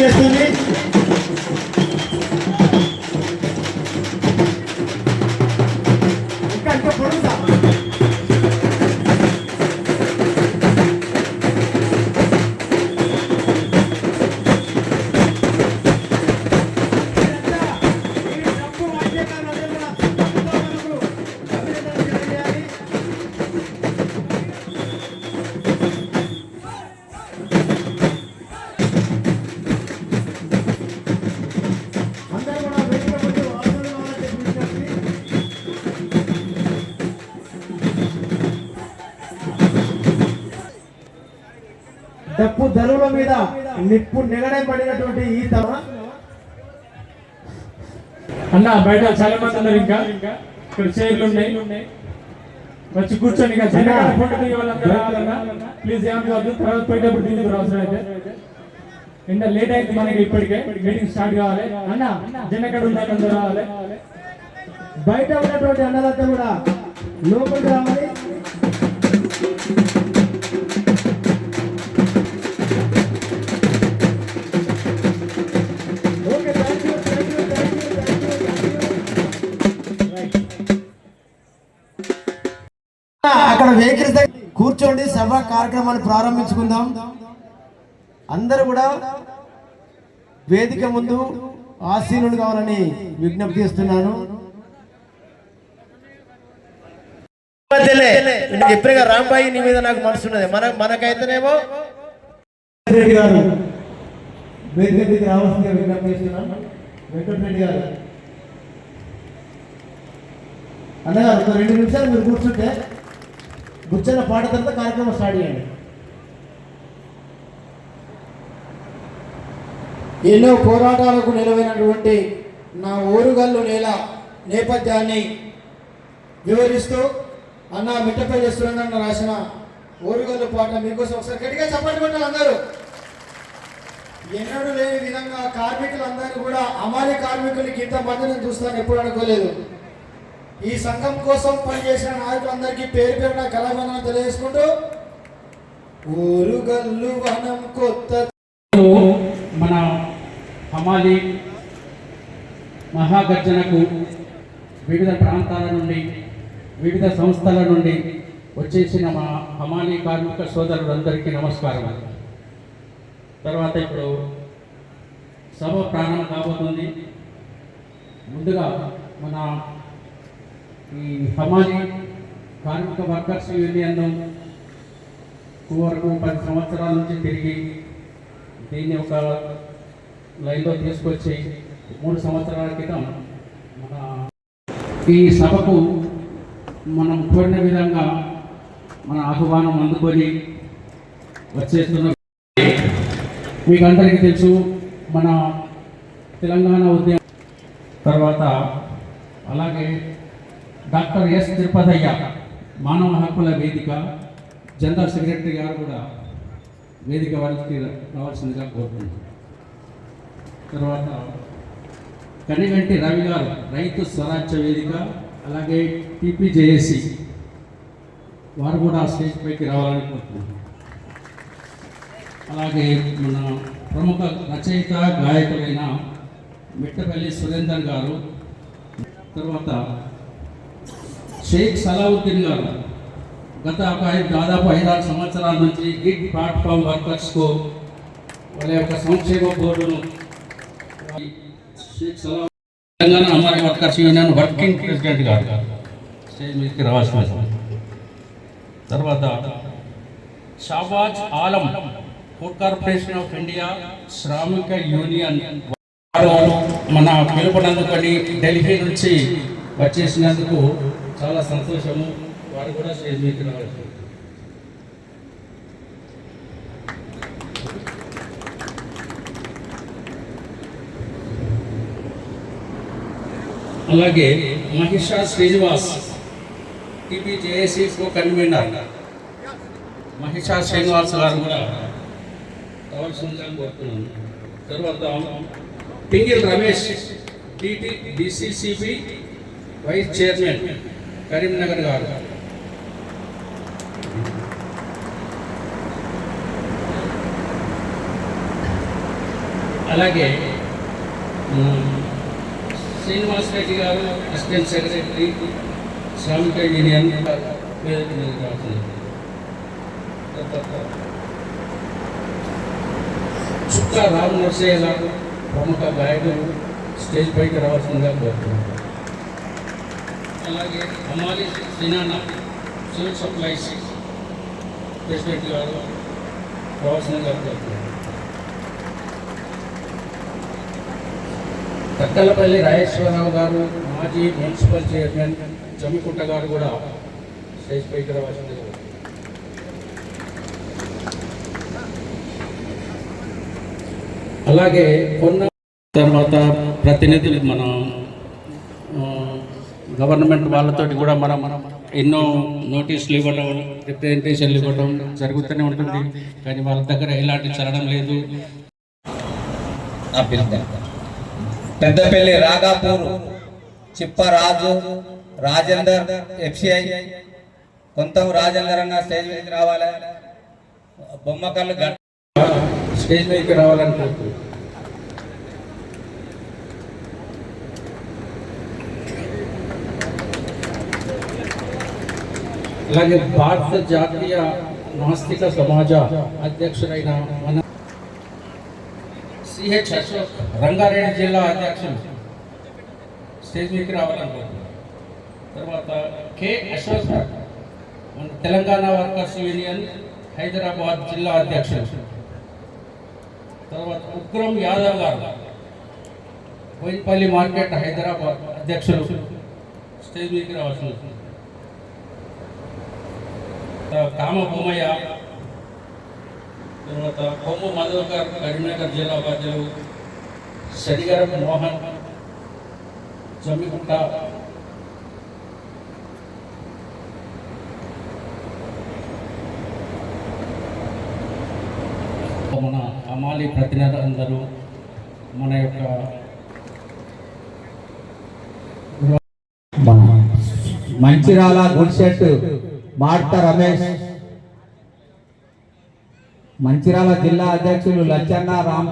చేస్తుంది. ఇంకా పొడుగుతా డప్పు ధరువుల మీద నిప్పు నిగడబడినటువంటి ఈ తమ అన్న బయట చాలా మంది ఉన్నారు. ఇంకా ఇక్కడ చైర్లు ఉన్నాయి, వచ్చి కూర్చొని ప్లీజ్ ఏం కాదు, తర్వాత పోయేటప్పుడు తీసుకుని అవసరం అయితే. ఇంకా లేట్ అయితే మనకి ఇప్పటికే మీటింగ్ స్టార్ట్ కావాలి. అన్న జనకడ ఉన్నారు, అందరూ రావాలి. బయట ఉన్నటువంటి అన్నలంతా కూడా లోపలికి రావాలి. అక్కడ వెహికల్స్ కూర్చోండి, సభ కార్యక్రమాన్ని ప్రారంభించుకుందాం. అందరూ కూడా వేదిక ముందు ఆసీనులు కావాలని విజ్ఞప్తి చేస్తున్నాను. చెప్పినగా రాంబాయి నీ మీద నాకు మనసు ఉన్నది, మనకైతేనేమో రెడ్డి గారు వేదిక రావాల్సిందిగా విజ్ఞప్తి చేస్తున్నాను. వెంకటరెడ్డి గారు అన్నగారు ఒక 2 నిమిషాలు మీరు కూర్చుంటే గుచ్చన్న పాట తర్వాత కార్యక్రమం స్టార్ట్ చేయండి. ఎన్నో పోరాటాలకు నిలవైనటువంటి నా ఓరుగల్లు నేల నేపథ్యాన్ని వివరిస్తూ అన్న మిట్టపల్లి సురేంద్రన్న రాసిన ఓరుగల్లు పాట మీకోసం ఒకసారి గట్టిగా చెప్పండి కొట్టాలి అందరూ. ఎన్నడూ లేని విధంగా కార్మికులందరినీ కూడా అమాలి కార్మికులకి ఇంతమందిని చూస్తాను ఎప్పుడు అనుకోలేదు. ఈ సంఘం కోసం పనిచేసిన నాయకులందరికీ పేరు పేరున కళాబంధనం తెలియజేసుకుంటూ ఓరుగల్లు వనం కొత్త మన హమాలి మహాగర్జనకు వివిధ ప్రాంతాల నుండి వివిధ సంస్థల నుండి వచ్చేసిన మా హమాలి కార్మిక సోదరులందరికీ నమస్కారం. తర్వాత ఇప్పుడు సభ ప్రారంభం కాబోతుంది. ముందుగా మన ఈ హమాలి కార్మిక వర్కర్స్ యూనియన్ వరకు 10 సంవత్సరాల నుంచి తిరిగి దీన్ని ఒక లైన్లో తీసుకొచ్చి 3 సంవత్సరాల క్రితం మన ఈ సభకు మనం కోరిన విధంగా మన ఆహ్వానం అందుకొని వచ్చేస్తున్న మీకు అందరికీ తెలుసు మన తెలంగాణ ఉద్యమం తర్వాత అలాగే డాక్టర్ ఎస్ తిరుపతయ్య మానవ హక్కుల వేదిక జనరల్ సెక్రటరీ గారు కూడా వేదిక వారికి రావాల్సిందిగా కోరుతున్నాం. తర్వాత కనిగంటి రవి గారు రైతు స్వరాజ్య వేదిక అలాగే టీపీజేఏసీ వారు కూడా స్టేజ్ పైకి రావాలని కోరుతున్నాం. అలాగే మన ప్రముఖ రచయిత గాయకులైన మిట్టపల్లి సురేందర్ గారు, తర్వాత షేక్ సలావుద్దీన్ గారు దాదాపు 5-6 సంవత్సరాల నుంచి గిగ్ ప్లాట్ఫామ్ వర్కర్స్కు వాళ్ళ యొక్క సంక్షేమ బోర్డును Sheikh Salauddin Telangana Amara workers union working president గారు స్టేజ్ మీదకి రావాల్సిన. తర్వాత Shahbaz Alam food corporation of India Shramik union మన పిలుపునందుకొని ఢిల్లీ నుంచి వచ్చేసినందుకు చాలా సంతోషము. వారు కూడా స్టేజ్ మీదకి రావాలి. అలాగే మహిషా శ్రీనివాస్ టీపీజేఏసీ కన్వీనర్ మహిషా శ్రీనివాస్ గారు కూడా రావాల్సిందిగా కోరుతున్నాను. తర్వాత Pingil Ramesh DCCB vice chairman Karimnagar గారు. అలాగే శ్రీనివాస్ రెడ్డి గారు అసిస్టెంట్ సెక్రటరీ శ్రామిక యూనియన్ వేదిక మీదకి రావాల్సింది. చుక్క రామ్ నర్సయ్య గారు ప్రముఖ గాయకులు స్టేజ్ పైకి రావాల్సిందిగా కోరుతున్నారు. అలాగే అమ్మాలి శ్రీనాన్న సివిల్ సప్లైస్ ప్రెసిడెంట్ గారు రావాల్సిందిగా కోరుతున్నారు. తక్కలపల్లి రాజేశ్వరరావు గారు మాజీ మున్సిపల్ చైర్మన్ జమ్మికుంట గారు కూడా స్టేజ్ పైకి రావాల్సిందిగా కోరుతున్నారు. అలాగే కొన్న తర్వాత ప్రతినిధులు మన గవర్నమెంట్ వాళ్ళతోటి కూడా మనం ఎన్నో నోటీసులు ఇవ్వడం రిప్రజెంటేషన్లు ఇవ్వడం జరుగుతూనే ఉంటుంది. కానీ వాళ్ళ దగ్గర ఎలాంటి చలనం లేదు. పెద్దపల్లి రాగాపూర్ చిప్పరాజు రాజేందర్ ఎఫ్సిఐ కొంత రాజేందర్ అన్న స్టేజ్ మీదకి రావాలి. బొమ్మకల్లు స్టేజ్ మీదకి రావాలని కోరుతున్నాను. అలాగే భారత జాతీయ నాస్తిక సమాజ అధ్యక్షుడైన మన సిహెచ్ అశోక్ రంగారెడ్డి జిల్లా అధ్యక్షులు స్టేజ్ మీదకి రావాలనుకుంటున్నారు. తర్వాత కె అశోక్ మన తెలంగాణ వర్కర్స్ యూనియన్ హైదరాబాద్ జిల్లా అధ్యక్షులు. తర్వాత ఉగ్రం యాదవ్ గారు బోయినపల్లి మార్కెట్ హైదరాబాద్ అధ్యక్షులు స్టేజ్ మీదకి రావాల్సి ఉంటుంది. కామ భూమయ్య, తర్వాత కొమ్ము మధుకర్ కరీంనగర్ జిల్లా బాధ్యులు, శనిగరం మోహన్ జమ్మికుంట, మన అమాలి ప్రతినిధులందరూ మన యొక్క మంచిరాల గుడిసెట్ మార్త రమేష్, మంచిరాల జిల్లా అధ్యక్షులు లచ్చన్న రామ్